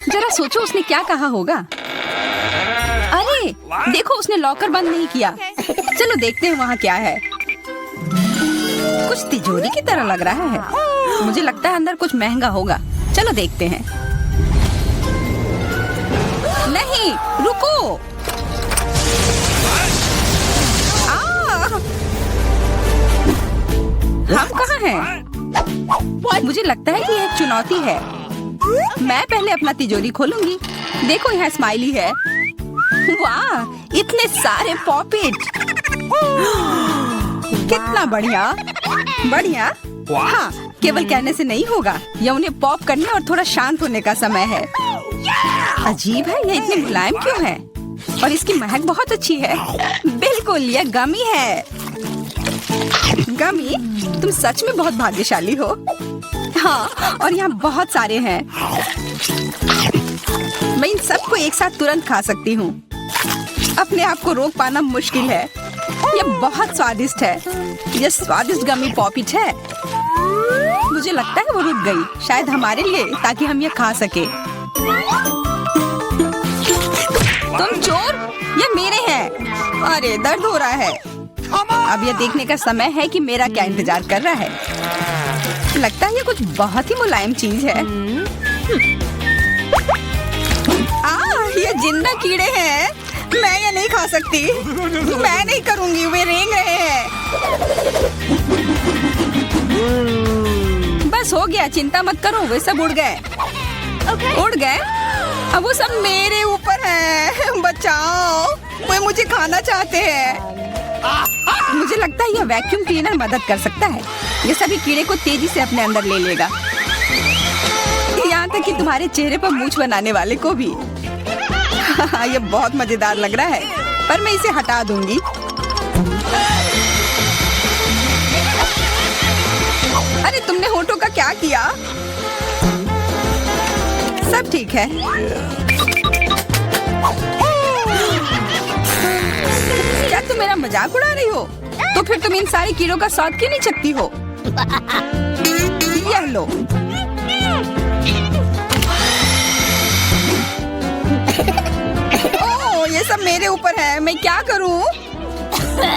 जरा सोचो उसने क्या कहा होगा। अरे देखो, उसने लॉकर बंद नहीं किया। चलो देखते हैं वहाँ क्या है। कुछ तिजोरी की तरह लग रहा है। मुझे लगता है अंदर कुछ महंगा होगा। चलो देखते हैं। नहीं, रुको। हम कहाँ हैं? मुझे लगता है कि यह एक चुनौती है। मैं पहले अपना तिजोरी खोलूंगी। देखो, यहाँ स्माइली है। वाह, इतने सारे पॉपिट। कितना बढ़िया। बढ़िया। हाँ, केवल कहने से नहीं होगा। यह उन्हें पॉप करने और थोड़ा शांत होने का समय है। अजीब है, यह इतनी मुलायम क्यों है? और इसकी महक बहुत अच्छी है। बिल्कुल, यह गमी है। गमी, तुम सच में बहुत भाग्यशाली हो। हाँ, और यहाँ बहुत सारे हैं। मैं इन सबको एक साथ तुरंत खा सकती हूँ। अपने आप को रोक पाना मुश्किल है। यह बहुत स्वादिष्ट है। यह स्वादिष्ट गमी पॉपिट है। मुझे लगता है वो रुक गई, शायद हमारे लिए, ताकि हम यह खा सके। तुम चोर, ये मेरे हैं। अरे दर्द हो रहा है। अब यह देखने का समय है कि मेरा क्या इंतजार कर रहा है। लगता है ये कुछ बहुत ही मुलायम चीज है। ये जिंदा कीड़े हैं। मैं ये नहीं खा सकती। मैं नहीं करूंगी, वे रेंग रहे हैं। बस हो गया, चिंता मत करो, वे सब उड़ गए। उड़ गए? अब वो सब मेरे ऊपर है। बचाओ, वे मुझे खाना चाहते हैं। मुझे लगता है यह वैक्यूम क्लीनर मदद कर सकता है। ये सभी कीड़े को तेजी से अपने अंदर ले लेगा, यहाँ तक कि तुम्हारे चेहरे पर मूंछ बनाने वाले को भी। ये बहुत मजेदार लग रहा है, पर मैं इसे हटा दूंगी। अरे तुमने होठों का क्या किया? सब ठीक है। क्या तुम मेरा मजाक उड़ा रही हो? तो फिर तुम इन सारे कीड़ों का स्वाद क्यों नहीं चखती हो? यह लो। ओह, ये सब मेरे ऊपर है। मैं क्या करूं?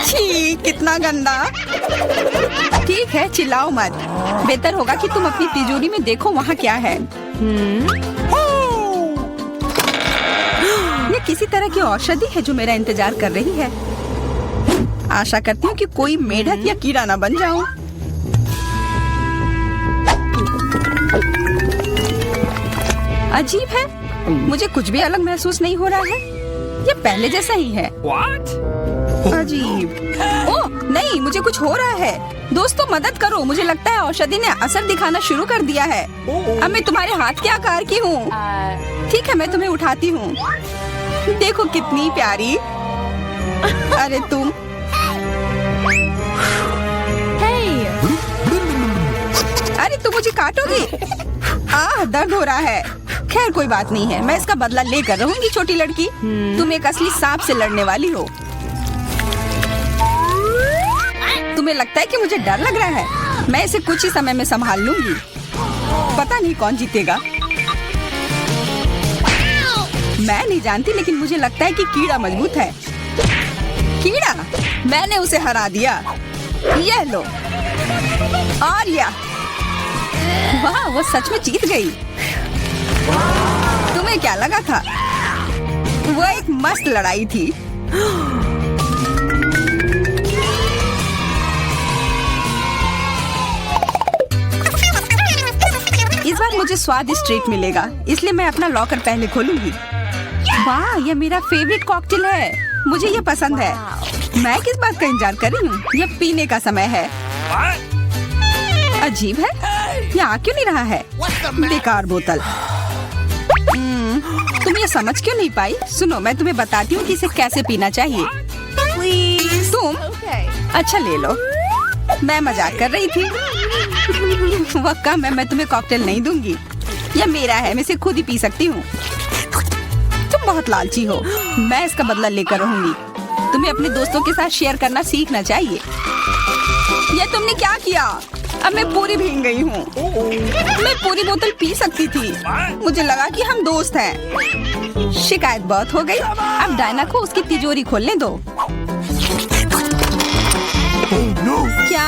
छी, कितना गंदा। ठीक है, चिल्लाओ मत। बेहतर होगा कि तुम अपनी तिजोरी में देखो वहाँ क्या है। ये किसी तरह की औषधि है जो मेरा इंतजार कर रही है। आशा करती हूँ कि कोई मेढक या कीड़ा ना बन जाऊं। अजीब है, मुझे कुछ भी अलग महसूस नहीं हो रहा है। ये पहले जैसा ही है। अजीब। ओह नहीं, मुझे कुछ हो रहा है। दोस्तों मदद करो, मुझे लगता है औषधि ने असर दिखाना शुरू कर दिया है। अब मैं तुम्हारे हाथ के आकार की हूँ। ठीक है, मैं तुम्हें उठाती हूँ। देखो कितनी प्यारी। अरे तुम। अरे तुम मुझे काटोगी? दर्द हो रहा है। खैर कोई बात नहीं है, मैं इसका बदला लेकर रहूंगी। छोटी लड़की, तुम एक असली सांप से लड़ने वाली हो। तुम्हें लगता है कि मुझे डर लग रहा है? मैं इसे कुछ ही समय में संभाल लूंगी। पता नहीं कौन जीतेगा। मैं नहीं जानती, लेकिन मुझे लगता है कि कीड़ा मजबूत है। कीड़ा, मैंने उसे हरा दिया। यह लो। और यह, वाह, वो सच में जीत गई। तुम्हें क्या लगा था? वो एक मस्त लड़ाई थी। इस बार मुझे स्वादिष्ट ट्रीट मिलेगा, इसलिए मैं अपना लॉकर पहले खोलूंगी। वाह, यह मेरा फेवरेट कॉकटेल है। मुझे यह पसंद है। मैं किस बात का इंतजार कर रही हूँ? यह पीने का समय है। अजीब है, यह आ क्यों नहीं रहा है? बेकार बोतल। तुम ये समझ क्यों नहीं पाई? सुनो, मैं तुम्हें बताती हूँ कि इसे कैसे पीना चाहिए। तुम अच्छा ले लो। मैं मजाक कर रही थी। वह कम है, मैं तुम्हें कॉकटेल नहीं दूंगी। यह मेरा है, मैं इसे खुद ही पी सकती हूँ। तुम बहुत लालची हो। मैं इसका बदला लेकर रहूंगी। तुम्हें अपने दोस्तों के साथ शेयर करना सीखना चाहिए। यह तुमने क्या किया? अब मैं पूरी भीग गई हूँ। मैं पूरी बोतल पी सकती थी। मुझे लगा कि हम दोस्त हैं। शिकायत बहुत हो गई। अब डायना को उसकी तिजोरी खोलने दो। क्या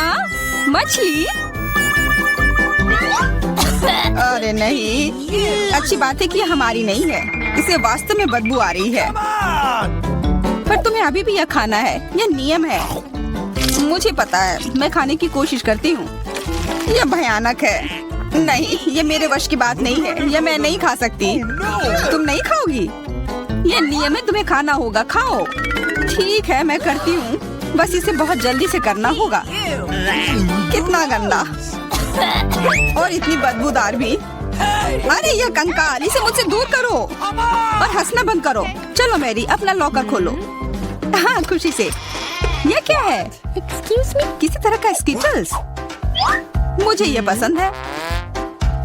मछली? अरे नहीं, अच्छी बात है कि ये हमारी नहीं है। इसे वास्तव में बदबू आ रही है। पर तुम्हें अभी भी यह खाना है, यह नियम है। मुझे पता है, मैं खाने की कोशिश करती हूँ। यह भयानक है। नहीं, ये मेरे वश की बात नहीं है। यह मैं नहीं खा सकती। तुम नहीं खाओगी? यह नियम है, तुम्हें खाना होगा। खाओ। ठीक है, मैं करती हूँ। बस इसे बहुत जल्दी से करना होगा। कितना गंदा और इतनी बदबूदार भी। अरे यह कंकाल, इसे मुझसे दूर करो और हंसना बंद करो। चलो मैरी, अपना लॉकर खोलो। हाँ, खुशी से। यह क्या है? एक्सक्यूज मी, किसी तरह का स्किटल्स। मुझे ये पसंद है,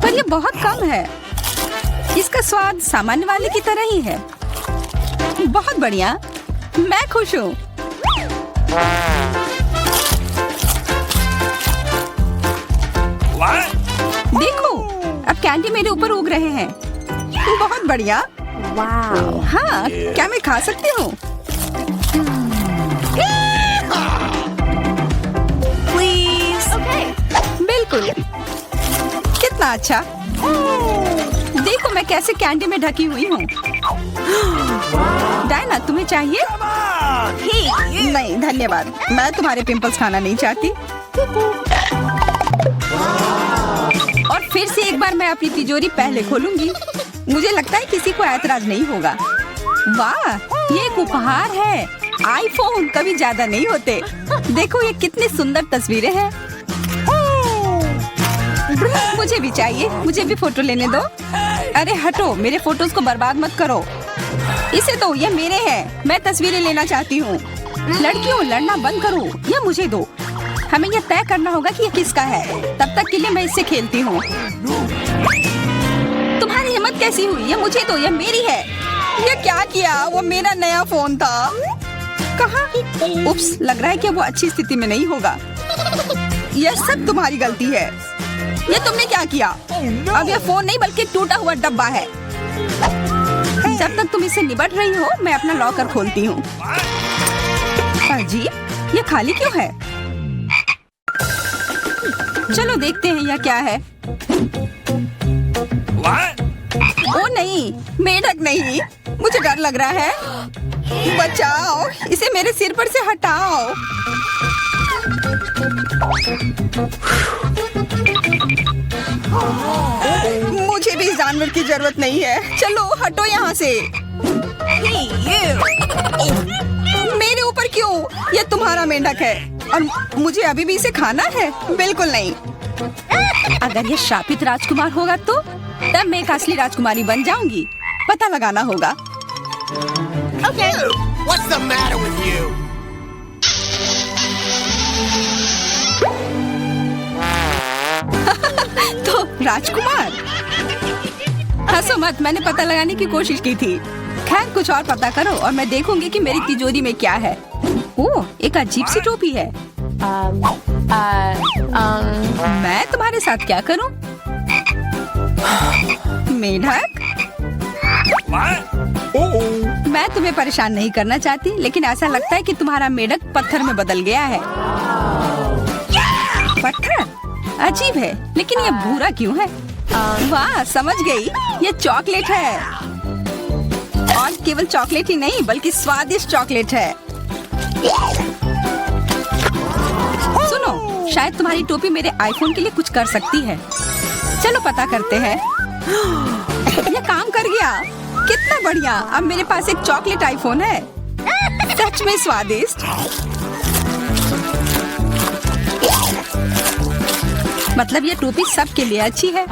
पर ये बहुत कम है। इसका स्वाद सामान्य वाले की तरह ही है। बहुत बढ़िया, मैं खुश हूँ। देखो, अब कैंडी मेरे ऊपर उग रहे हैं। बहुत बढ़िया। वाह। हाँ, क्या मैं खा सकती हूँ? प्लीज। बिल्कुल। कितना अच्छा। देखो मैं कैसे कैंडी में ढकी हुई हूँ। डायना, तुम्हें चाहिए? नहीं धन्यवाद, मैं तुम्हारे पिंपल्स खाना नहीं चाहती। और फिर से एक बार मैं अपनी तिजोरी पहले खोलूंगी। मुझे लगता है किसी को ऐतराज नहीं होगा। वाह, ये एक उपहार है। आईफोन कभी ज्यादा नहीं होते। देखो ये कितनी सुंदर तस्वीरें हैं। मुझे भी चाहिए, मुझे भी फोटो लेने दो। अरे हटो, मेरे फोटोज को बर्बाद मत करो। इसे दो, ये मेरे हैं। मैं तस्वीरें लेना चाहती हूँ। लड़कियों, लड़ना बंद करो, ये मुझे दो। हमें यह तय करना होगा कि यह किसका है। तब तक के लिए मैं इससे खेलती हूँ। तुम्हारी हिम्मत कैसी हुई? ये मुझे दो, यह मेरी है। ये क्या किया? वो मेरा नया फोन था। कहाँ? उप्स, लग रहा है कि वो अच्छी स्थिति में नहीं होगा। यह सब तुम्हारी गलती है। ये तुमने क्या किया? अब यह फोन नहीं बल्कि टूटा हुआ डब्बा है। जब तक तुम इससे निपट रही हो, मैं अपना लॉकर खोलती हूँ। अजीब, ये खाली क्यों है? चलो देखते हैं यह क्या है। ओ नहीं, मेढक नहीं। मुझे डर लग रहा है। बचाओ, इसे मेरे सिर पर से हटाओ। मुझे भी जानवर की जरूरत नहीं है। चलो हटो यहाँ से। मेरे ऊपर क्यों? ये तुम्हारा मेंढक है और मुझे अभी भी इसे खाना है? बिल्कुल नहीं। अगर ये शापित राजकुमार होगा तो तब मैं एक असली राजकुमारी बन जाऊंगी। पता लगाना होगा। Okay. What's the matter with you? तो राजकुमार, हंसो मत, मैंने पता लगाने की कोशिश की थी। खैर कुछ और पता करो और मैं देखूंगी कि मेरी तिजोरी में क्या है। ओह, एक अजीब सी टोपी है। मैं तुम्हारे साथ क्या करूं? मेढक, मैं तुम्हें परेशान नहीं करना चाहती, लेकिन ऐसा लगता है कि तुम्हारा मेढक पत्थर में बदल गया है। पत्थर? अजीब है, लेकिन ये भूरा क्यों है? वाह, समझ गई, ये चॉकलेट है। और केवल चॉकलेट ही नहीं बल्कि स्वादिष्ट चॉकलेट है। सुनो, शायद तुम्हारी टोपी मेरे आईफोन के लिए कुछ कर सकती है। चलो पता करते हैं। ये काम कर गया, कितना बढ़िया। अब मेरे पास एक चॉकलेट आईफोन है। सच में स्वादिष्ट। मतलब ये टोपी सबके लिए अच्छी है।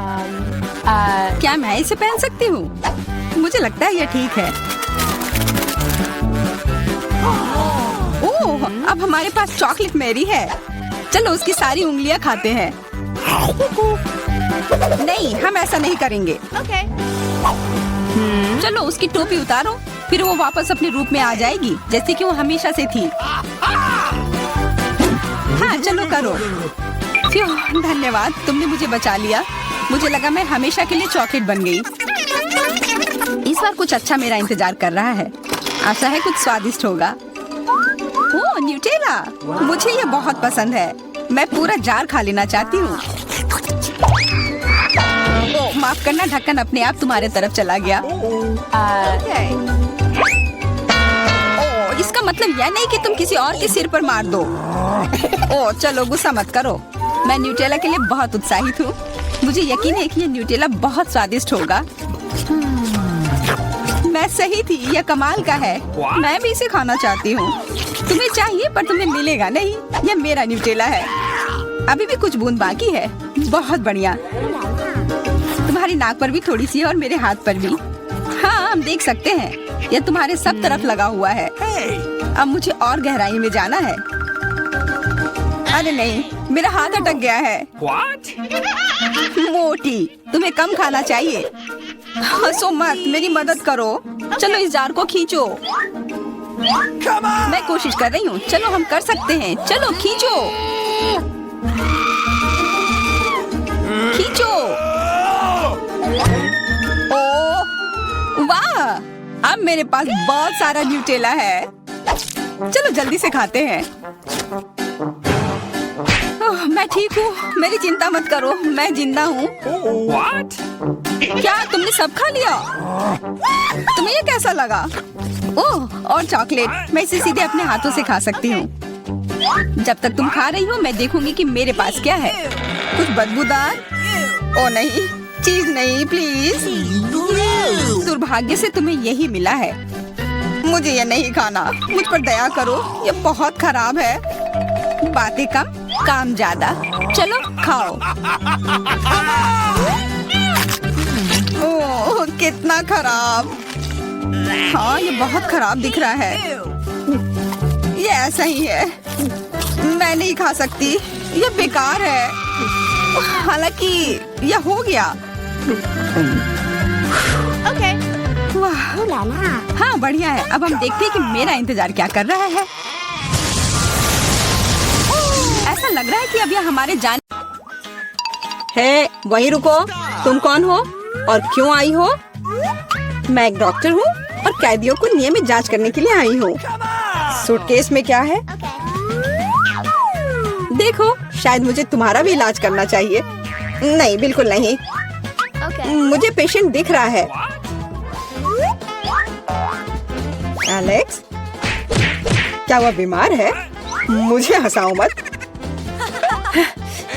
क्या मैं इसे पहन सकती हूँ? मुझे लगता है ये ठीक है। ओह, अब हमारे पास चॉकलेट मैरी है। चलो उसकी सारी उंगलियां खाते हैं। नहीं, हम ऐसा नहीं करेंगे। चलो उसकी टोपी उतारो, फिर वो वापस अपने रूप में आ जाएगी जैसे कि वो हमेशा से थी। हाँ चलो करो। धन्यवाद, तुमने मुझे बचा लिया। मुझे लगा मैं हमेशा के लिए चॉकलेट बन गई। इस बार कुछ अच्छा मेरा इंतजार कर रहा है। आशा है कुछ स्वादिष्ट होगा। ओह, न्यूटेला, मुझे ये बहुत पसंद है। मैं पूरा जार खा लेना चाहती हूँ। ओह, माफ करना, ढक्कन अपने आप तुम्हारे तरफ चला गया। ओह, इसका मतलब यह नहीं कि तुम किसी और के सिर पर मार दो। ओह, चलो गुस्सा मत करो। मैं न्यूटेला के लिए बहुत उत्साहित हूँ। मुझे यकीन है कि ये न्यूटेला बहुत स्वादिष्ट होगा। मैं सही थी, यह कमाल का है। मैं भी इसे खाना चाहती हूँ। तुम्हें चाहिए पर तुम्हें मिलेगा नहीं। यह मेरा न्यूटेला है। अभी भी कुछ बूंद बाकी है। बहुत बढ़िया। तुम्हारी नाक पर भी थोड़ी सी है और मेरे हाथ पर भी। हाँ, हम देख सकते हैं। यह तुम्हारे सब तरफ लगा हुआ है। अब मुझे और गहराई में जाना है। अरे नहीं, मेरा हाथ अटक गया है। मोटी, तुम्हें कम खाना चाहिए। हंसो मत, मेरी मदद करो। चलो इस जार को खींचो। मैं कोशिश कर रही हूँ। चलो हम कर सकते हैं। चलो खींचो, खींचो। ओह वाह, अब मेरे पास बहुत सारा न्यूटेला है। चलो जल्दी से खाते हैं। ओह, मैं ठीक हूँ, मेरी चिंता मत करो, मैं जिंदा हूँ। क्या तुमने सब खा लिया? तुम्हें ये कैसा लगा? ओह, और चॉकलेट, मैं इसे सीधे अपने हाथों से खा सकती हूँ। जब तक तुम खा रही हो मैं देखूंगी कि मेरे पास क्या है। कुछ बदबूदार? ओ नहीं, चीज नहीं, प्लीज। दुर्भाग्य से तुम्हें यही मिला है। मुझे ये नहीं खाना, मुझ पर दया करो, ये बहुत खराब है। बातें कम, काम ज्यादा। चलो खाओ। ओह, कितना खराब। हाँ, ये बहुत खराब दिख रहा है। ये ऐसा ही है। मैं नहीं खा सकती, ये बेकार है। हालांकि यह हो गया। वाह, हाँ बढ़िया है। अब हम देखते हैं कि मेरा इंतजार क्या कर रहा है। ऐसा लग रहा है कि अब यह हमारे जान है। वहीं रुको, तुम कौन हो और क्यों आई हो? मैं एक डॉक्टर हूँ और कैदियों को नियमित जांच करने के लिए आई हूँ। सूटकेस में क्या है? देखो, शायद मुझे तुम्हारा भी इलाज करना चाहिए। नहीं, बिल्कुल नहीं। मुझे पेशेंट दिख रहा है। एलेक्स, क्या वह बीमार है? मुझे हंसाओ मत।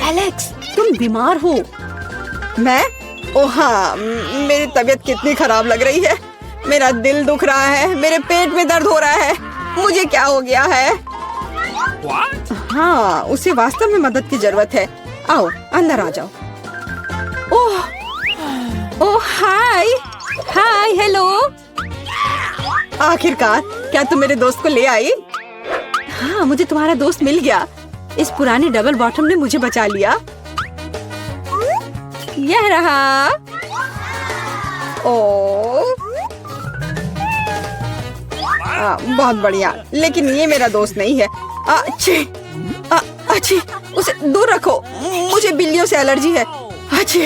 एलेक्स, तुम बीमार हो? मैं? ओह हाँ, मेरी तबीयत कितनी खराब लग रही है। मेरा दिल दुख रहा है, मेरे पेट में दर्द हो रहा है। मुझे क्या हो गया है? हाँ, उसे वास्तव में मदद की जरूरत है। आओ, अंदर आ जाओ। ओह, ओह हाय, हाय, हेलो। आखिरकार, क्या तुम मेरे दोस्त को ले आई? हाँ, मुझे तुम्हारा दोस्त मिल गया। इस पुराने डबल बॉटम ने मुझे बचा लिया। यह रहा। ओह, बहुत बढ़िया, लेकिन ये मेरा दोस्त नहीं है। अच्छी, उसे दूर रखो। मुझे बिल्लियों से एलर्जी है। अच्छी।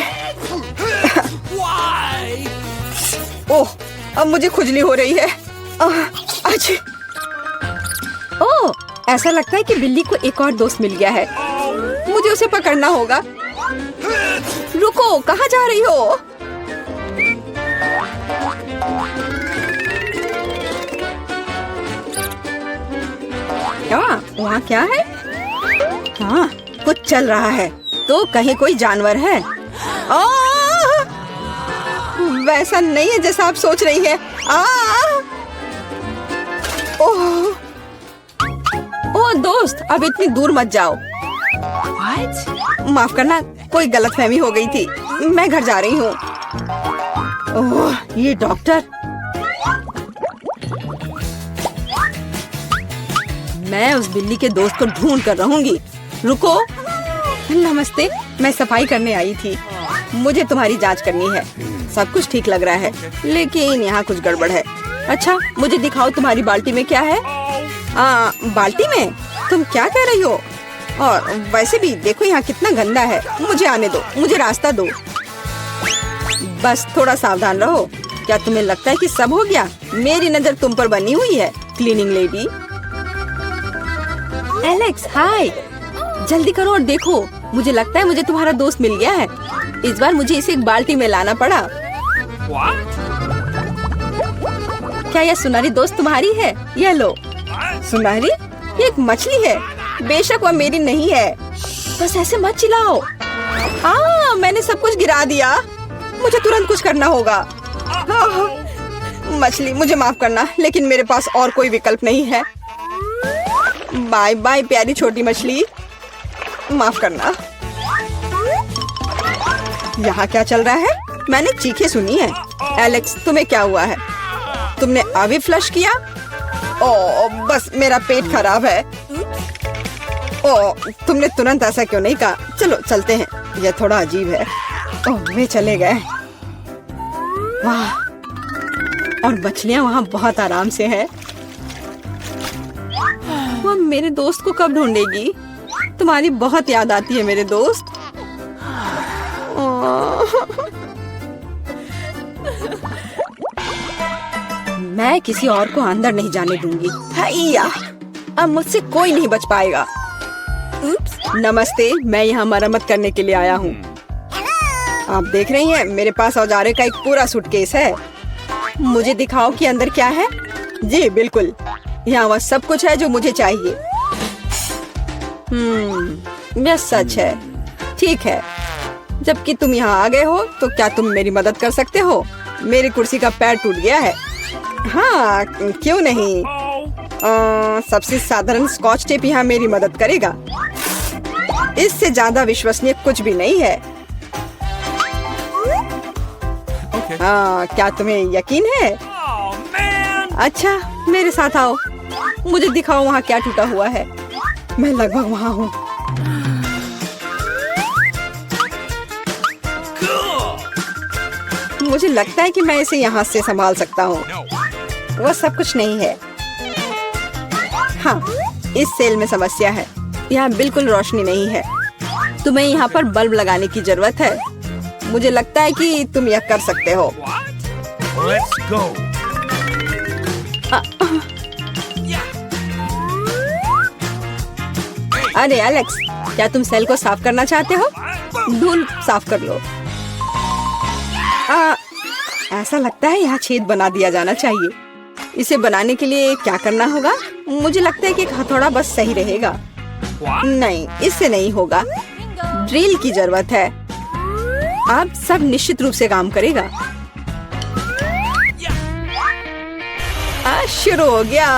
ओह, अब मुझे खुजली हो रही है। अच्छी। ओह, ऐसा लगता है कि बिल्ली को एक और दोस्त मिल गया है। मुझे उसे पकड़ना होगा। रुको, कहाँ जा रही हो? वहाँ क्या है? हाँ, कुछ चल रहा है। तो कहीं कोई जानवर है? वैसा नहीं है जैसा आप सोच रही है। ओह, ओह दोस्त, अब इतनी दूर मत जाओ। माफ करना, कोई गलतफहमी हो गई थी। मैं घर जा रही हूँ। ओह, ये डॉक्टर। मैं उस बिल्ली के दोस्त को ढूंढ कर रहूंगी। रुको। नमस्ते, मैं सफाई करने आई थी। मुझे तुम्हारी जांच करनी है। सब कुछ ठीक लग रहा है, लेकिन यहाँ कुछ गड़बड़ है। अच्छा, मुझे दिखाओ तुम्हारी बाल्टी में क्या है? बाल्टी में? तुम क्या कह रही हो? और वैसे भी देखो यहाँ कितना गंदा है। मुझे आने दो, मुझे रास्ता दो। बस थोड़ा सावधान रहो। क्या तुम्हें लगता है कि सब हो गया? मेरी नजर तुम पर बनी हुई है, क्लीनिंग लेडी। एलेक्स, हाय। जल्दी करो और देखो, मुझे लगता है मुझे तुम्हारा दोस्त मिल गया है। इस बार मुझे इसे एक बाल्टी में लाना पड़ा। क्या यह सुनहरी दोस्त तुम्हारी है? यह लो। सुनहरी? ये एक मछली है। बेशक वह मेरी नहीं है। बस ऐसे मत चिल्लाओ। मैंने सब कुछ गिरा दिया। मुझे तुरंत कुछ करना होगा। मछली, मुझे माफ करना, लेकिन मेरे पास और कोई विकल्प नहीं है। बाय बाय प्यारी छोटी मछली, माफ करना। यहाँ क्या चल रहा है? मैंने चीखें सुनी है। एलेक्स, तुम्हें क्या हुआ है? तुमने अभी फ्लश किया? ओह, बस मेरा पेट खराब है। ओह, तुमने तुरंत ऐसा क्यों नहीं कहा? चलो चलते हैं, यह थोड़ा अजीब है। ओह, वे चले गए। वाह, और मछलियाँ वहाँ बहुत आराम से है। वह मेरे दोस्त को कब ढूंढेगी? तुम्हारी बहुत याद आती है मेरे दोस्त। मैं किसी और को अंदर नहीं जाने दूंगी। हैया, अब मुझसे कोई नहीं बच पाएगा। नमस्ते, मैं यहाँ मरम्मत करने के लिए आया हूँ। आप देख रही हैं, मेरे पास औजारे का एक पूरा सूटकेस है। मुझे दिखाओ कि अंदर क्या है। जी बिल्कुल, यहाँ वह सब कुछ है जो मुझे चाहिए। यह सच है। ठीक है, जबकि तुम यहाँ आ गए हो, तो क्या तुम मेरी मदद कर सकते हो? मेरी कुर्सी का पैर टूट गया है। हाँ, क्यों नहीं। सबसे साधारण स्कॉच टेप यहाँ मेरी मदद करेगा। इससे ज्यादा विश्वसनीय कुछ भी नहीं है। क्या तुम्हें यकीन है? अच्छा, मेरे साथ आओ। मुझे दिखाओ वहाँ क्या टूटा हुआ है। मैं लगभग वहाँ हूँ। मुझे लगता है कि मैं इसे यहाँ से संभाल सकता हूँ। वो सब कुछ नहीं है। हाँ, इस सेल में समस्या है। यहाँ बिल्कुल रोशनी नहीं है। तुम्हें यहाँ पर बल्ब लगाने की जरूरत है। मुझे लगता है कि तुम यह कर सकते हो। Let's go. अरे एलेक्स, क्या तुम सेल को साफ करना चाहते हो? धूल साफ कर लो। ऐसा लगता है यहाँ छेद बना दिया जाना चाहिए। इसे बनाने के लिए क्या करना होगा? मुझे लगता है कि एक हथौड़ा बस सही रहेगा। नहीं, इससे नहीं होगा। ड्रिल की जरूरत है। अब सब निश्चित रूप से काम करेगा। शुरू हो गया।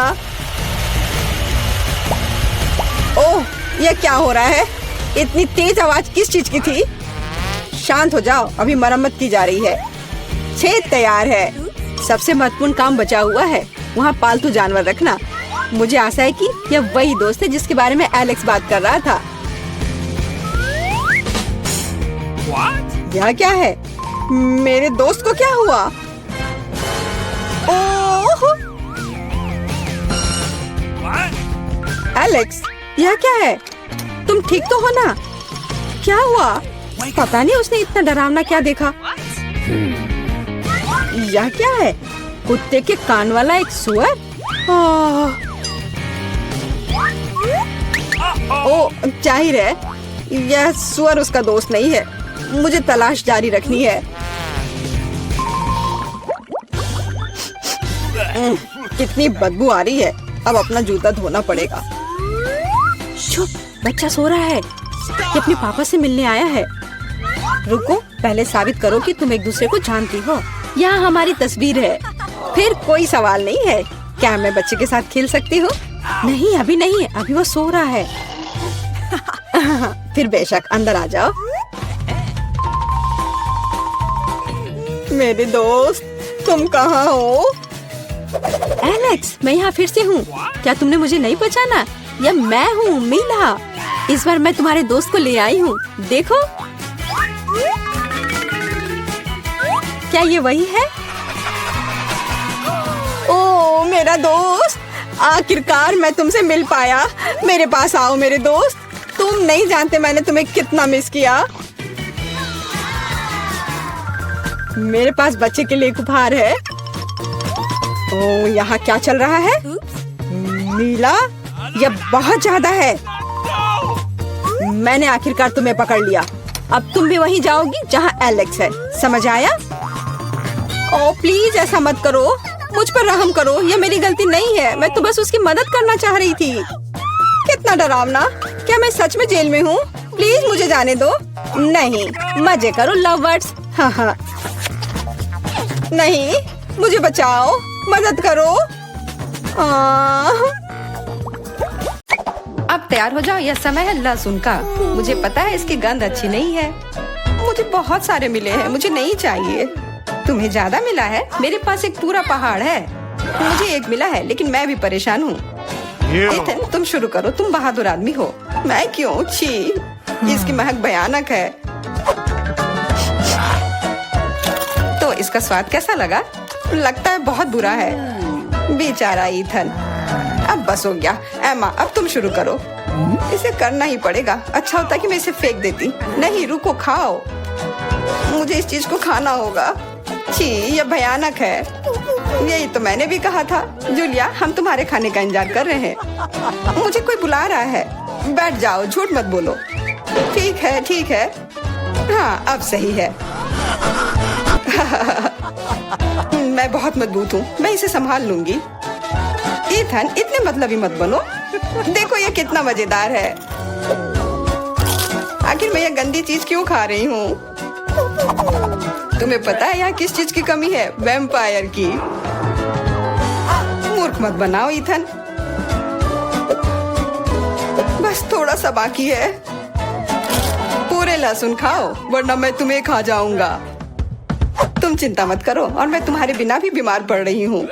ओह, यह क्या हो रहा है? इतनी तेज आवाज किस चीज की थी? शांत हो जाओ, अभी मरम्मत की जा रही है। छेद तैयार है। सबसे महत्वपूर्ण काम बचा हुआ है, वहाँ पालतू जानवर रखना। मुझे आशा है कि यह वही दोस्त है जिसके बारे में एलेक्स बात कर रहा था। यह क्या है? मेरे दोस्त को क्या हुआ? ओह! एलेक्स, यह क्या है? तुम ठीक तो हो ना? क्या हुआ? पता नहीं उसने इतना डरावना क्या देखा। यह क्या है? कुत्ते के कान वाला एक सुअर? ओ, जाहिर है यह सुअर उसका दोस्त नहीं है। मुझे तलाश जारी रखनी है। कितनी बदबू आ रही है। अब अपना जूता धोना पड़ेगा। चुप, बच्चा सो रहा है। ये अपने पापा से मिलने आया है। रुको, पहले साबित करो कि तुम एक दूसरे को जानती हो। यहाँ हमारी तस्वीर है। फिर कोई सवाल नहीं है। क्या मैं बच्चे के साथ खेल सकती हूँ? नहीं, अभी नहीं, अभी वो सो रहा है। फिर बेशक अंदर आ जाओ। मेरे दोस्त, तुम कहाँ हो? एलेक्स, मैं यहाँ फिर से हूँ। क्या तुमने मुझे नहीं पहचाना? यह मैं हूँ, मीला। इस बार मैं तुम्हारे दोस्त को ले आई हूँ। देखो, क्या ये वही है? ओ, मेरा दोस्त, आखिरकार मैं तुमसे मिल पाया। मेरे पास आओ मेरे दोस्त। तुम नहीं जानते मैंने तुम्हें कितना मिस किया। मेरे पास बच्चे के लिए एक उपहार है। ओ, यहाँ क्या चल रहा है? नीला, यह बहुत ज्यादा है। मैंने आखिरकार तुम्हें पकड़ लिया। अब तुम भी वहीं जाओगी जहाँ एलेक्स है, समझ आया? ओ प्लीज ऐसा मत करो, मुझ पर रहम करो। ये मेरी गलती नहीं है, मैं तो बस उसकी मदद करना चाह रही थी। कितना डरावना। क्या मैं सच में जेल में हूँ? प्लीज मुझे जाने दो। नहीं, मजे करो लवर्स। हाँ हाँ। नहीं, मुझे बचाओ, मदद करो। अब तैयार हो जाओ, यह समय है लहसुन का। मुझे पता है इसकी गंध अच्छी नहीं है। मुझे बहुत सारे मिले हैं, मुझे नहीं चाहिए। तुम्हें ज्यादा मिला है? मेरे पास एक पूरा पहाड़ है। मुझे एक मिला है, लेकिन मैं भी परेशान हूँ। इथन, तुम शुरू करो, तुम बहादुर आदमी हो। मैं क्यों? छी, इसकी महक भयानक है। तो इसका स्वाद कैसा लगा? लगता है बहुत बुरा है। बेचारा इथन। अब बस हो गया। एमा, अब तुम शुरू करो। इसे करना ही पड़ेगा। अच्छा होता कि मैं इसे फेंक देती। नहीं, रुको, खाओ। मुझे इस चीज को खाना होगा। छी, यह भयानक है। यही तो मैंने भी कहा था। जूलिया, हम तुम्हारे खाने का इंतजार कर रहे हैं। मुझे कोई बुला रहा है। बैठ जाओ, झूठ मत बोलो। ठीक है, ठीक है। हाँ, अब सही है। मैं बहुत मजबूत हूँ, मैं इसे संभाल लूंगी। इथन, इतने मतलबी मत बनो। देखो ये कितना मजेदार है। आखिर मैं ये गंदी चीज क्यों खा रही हूँ? तुम्हें पता है यहाँ किस चीज की कमी है? वैम्पायर की। मूर्ख मत बनाओ इथन। बस थोड़ा सा बाकी है। पूरे लहसुन खाओ, वरना मैं तुम्हें खा जाऊंगा। तुम चिंता मत करो, और मैं तुम्हारे बिना भी बीमार पड़ रही हूँ।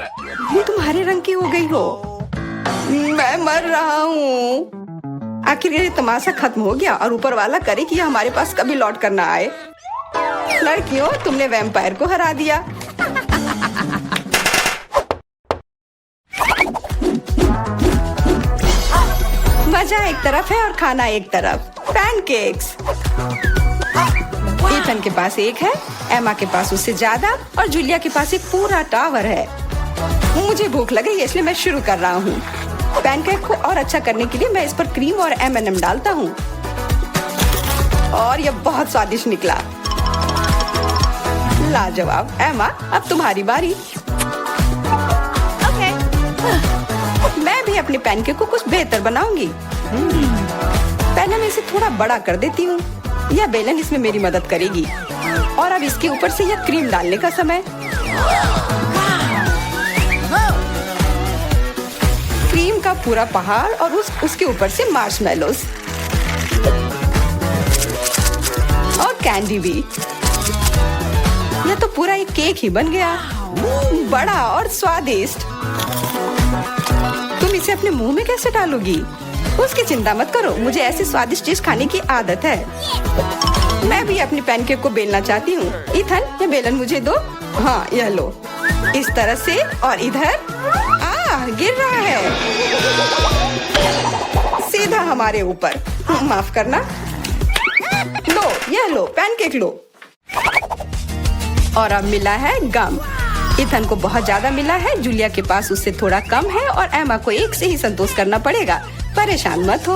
तुम्हारे रंग की हो गई हो। मैं मर रहा हूँ। आखिर ये तमाशा खत्म हो गया, और ऊपर वाला करे कि ये हमारे पास कभी लौट कर ना आए। लड़कियों, तुमने वैम्पायर को हरा दिया। मजा एक तरफ है और खाना एक तरफ। पैनकेक्स। इथन के पास एक है, एमा के पास उससे ज्यादा, और जूलिया के पास एक पूरा टावर है। मुझे भूख लग रही है, इसलिए मैं शुरू कर रहा हूँ। पैनकेक को और अच्छा करने के लिए मैं इस पर क्रीम और M&M डालता हूँ, और यह बहुत स्वादिष्ट निकला। लाजवाब। एमा, अब तुम्हारी बारी। मैं भी अपने पैनकेक को कुछ बेहतर बनाऊंगी। पहले मैं इसे थोड़ा बड़ा कर देती हूँ। यह बेलन इसमें मेरी मदद करेगी। और अब इसके ऊपर से यह क्रीम डालने का समय। क्रीम का पूरा पहाड़, और उसके ऊपर से मार्शमेलोस और कैंडी भी। यह तो पूरा एक केक ही बन गया, बड़ा और स्वादिष्ट। तुम इसे अपने मुंह में कैसे डालोगी? उसकी चिंता मत करो, मुझे ऐसी स्वादिष्ट चीज खाने की आदत है। मैं भी अपनी पैनकेक को बेलना चाहती हूँ। इथन, ये बेलन मुझे दो। हाँ, यह लो। इस तरह से, और इधर। गिर रहा है सीधा हमारे ऊपर। माफ करना। लो, यह लो, पैनकेक लो। और अब मिला है गम। इथन को बहुत ज्यादा मिला है, जूलिया के पास उससे थोड़ा कम है, और एमा को एक से ही संतोष करना पड़ेगा। परेशान मत हो।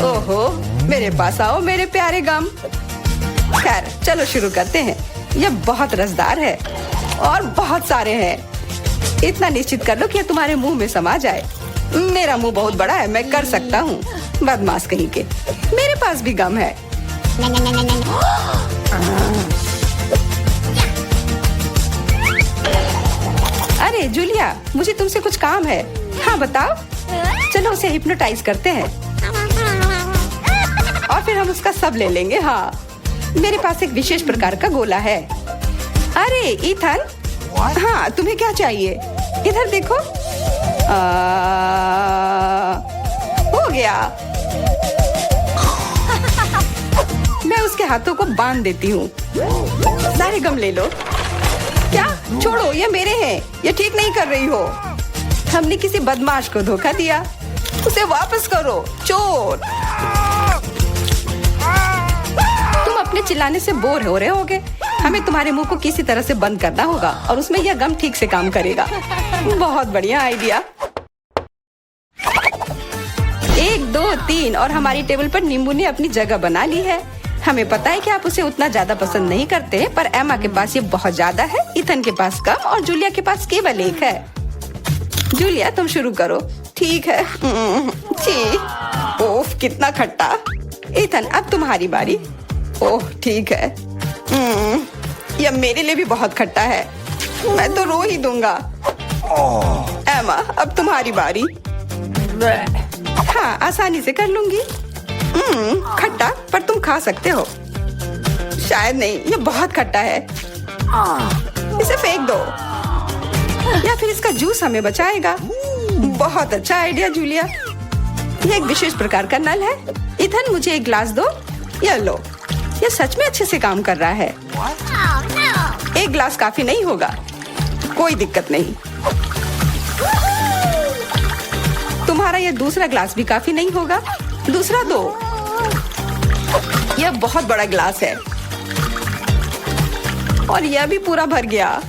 ओहो, मेरे पास आओ मेरे प्यारे गम। खैर, चलो शुरू करते हैं। यह बहुत रसदार है, और बहुत सारे हैं। इतना निश्चित कर लो कि यह तुम्हारे मुंह में समा जाए। मेरा मुंह बहुत बड़ा है, मैं कर सकता हूँ। बदमाश कहीं के। मेरे पास भी गम है। अरे जूलिया, मुझे तुमसे कुछ काम है। हाँ बताओ। चलो उसे हिप्नोटाइज करते हैं, और फिर हम उसका सब ले लेंगे। हाँ, मेरे पास एक विशेष प्रकार का गोला है। अरे इथन, हाँ तुम्हें क्या चाहिए? इधर देखो। हो गया। मैं उसके हाथों को बांध देती हूँ। सारे गम ले लो। क्या? छोड़ो, ये मेरे हैं। ये ठीक नहीं कर रही हो। हमने किसी बदमाश को धोखा दिया। उसे वापस करो, चोर। अपने चिल्लाने से बोर हो रहे होगे। हमें तुम्हारे मुंह को किसी तरह से बंद करना होगा और उसमें यह गम ठीक से काम करेगा। बहुत बढ़िया आइडिया। 1 2 3 और हमारी टेबल पर नींबू ने अपनी जगह बना ली है। हमें पता है कि आप उसे उतना ज्यादा पसंद नहीं करते, पर एमा के पास ये बहुत ज्यादा है, इथन के पास कम और जूलिया के पास केवल 1 है। जूलिया तुम शुरू करो। ठीक है। छी, ओफ कितना खट्टा। इथन अब तुम्हारी बारी। ओह ठीक है। यह मेरे लिए भी बहुत खट्टा है, मैं तो रो ही दूंगा। एमा अब तुम्हारी बारी। हाँ आसानी से कर लूंगी। खट्टा, पर तुम खा सकते हो। शायद नहीं, ये बहुत खट्टा है, इसे फेंक दो या फिर इसका जूस हमें बचाएगा। बहुत अच्छा आइडिया जूलिया। यह एक विशेष प्रकार का नल है। इथन मुझे एक ग्लास दो। यह लो, यह सच में अच्छे से काम कर रहा है। एक ग्लास काफी नहीं होगा, कोई दिक्कत नहीं। तुम्हारा यह दूसरा ग्लास भी काफी नहीं होगा, दूसरा दो। यह बहुत बड़ा ग्लास है और यह भी पूरा भर गया।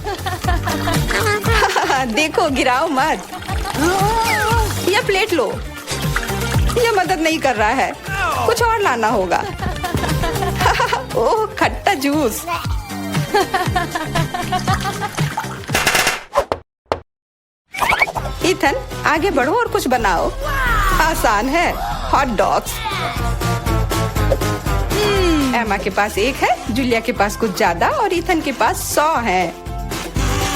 देखो गिराओ मत। यह प्लेट लो। यह मदद नहीं कर रहा है, कुछ और लाना होगा। ओह खट्टा जूस। इथन आगे बढ़ो और कुछ बनाओ। आसान है, हॉट डॉग्स। एमा के पास 1 है, जूलिया के पास कुछ ज्यादा और इथन के पास 100 है।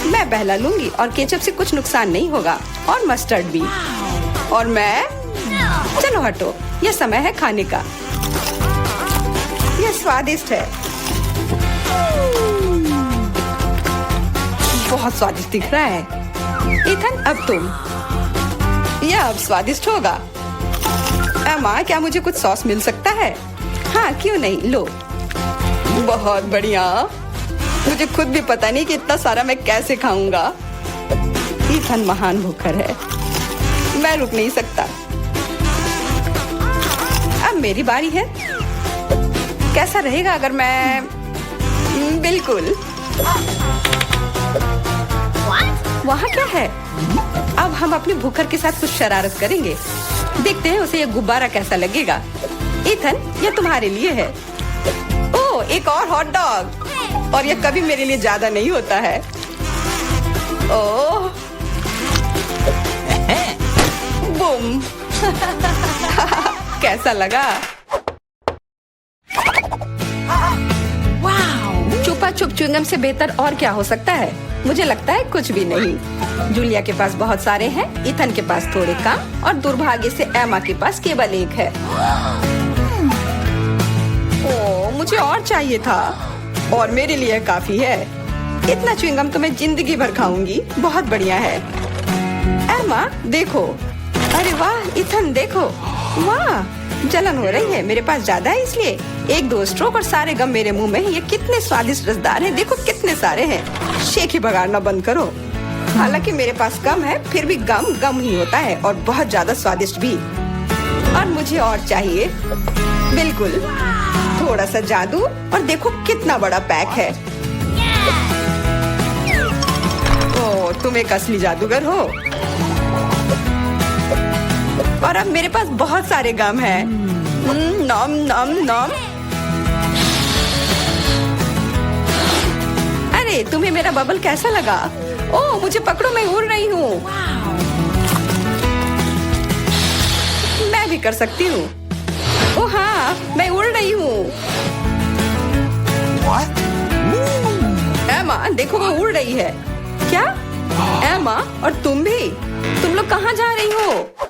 मैं पहला लूंगी और केचप से कुछ नुकसान नहीं होगा और मस्टर्ड भी। और मैं चलो हटो, यह समय है खाने का। यह स्वादिष्ट है, बहुत स्वादिष्ट दिख रहा है। इथन अब तुम। यह अब स्वादिष्ट होगा। एमा क्या मुझे कुछ सॉस मिल सकता है? हाँ क्यों नहीं, लो। बहुत बढ़िया। मुझे खुद भी पता नहीं कि इतना सारा मैं कैसे खाऊंगा। इथन महान भूखर है, मैं रुक नहीं सकता। अब मेरी बारी है। कैसा रहेगा अगर मैं बिल्कुल। वहाँ क्या है? अब हम अपनी भूखर के साथ कुछ शरारत करेंगे। देखते हैं उसे यह गुब्बारा कैसा लगेगा। इथन यह तुम्हारे लिए है। ओह एक और हॉट डॉग, और यह कभी मेरे लिए ज्यादा नहीं होता है। ओह बूम। कैसा लगा? चुपा चुप च्युइंगम से बेहतर और क्या हो सकता है? मुझे लगता है कुछ भी नहीं। जूलिया के पास बहुत सारे हैं, इथन के पास थोड़े कम और दुर्भाग्य से एमा के पास केवल 1 है। ओह मुझे और चाहिए था, और मेरे लिए काफी है। इतना च्युइंगम तो मैं जिंदगी भर खाऊंगी। बहुत बढ़िया है। एमा देखो। अरे वाह इथन देखो। वाह जलन हो रही है, मेरे पास ज्यादा है इसलिए 1 2 स्ट्रोक और सारे गम मेरे मुंह में। ये कितने स्वादिष्ट रसदार हैं, देखो कितने सारे हैं। शेख ही बगाड़ना बंद करो। हालांकि मेरे पास कम है, फिर भी गम गम ही होता है और बहुत ज्यादा स्वादिष्ट भी। और मुझे और चाहिए। बिल्कुल, थोड़ा सा जादू और देखो कितना बड़ा पैक है। ओह तुम एक असली जादूगर हो। और अब मेरे पास बहुत सारे गम हैं। नॉम नॉम नॉम। अरे तुम्हें मेरा बबल कैसा लगा? ओह मुझे पकड़ो, मैं उड़ रही हूँ। मैं भी कर सकती हूँ। ओह हाँ मैं उड़ रही हूँ। एमा देखो वो उड़ रही है। क्या? एमा और तुम भी? तुम लोग कहाँ जा रही हो?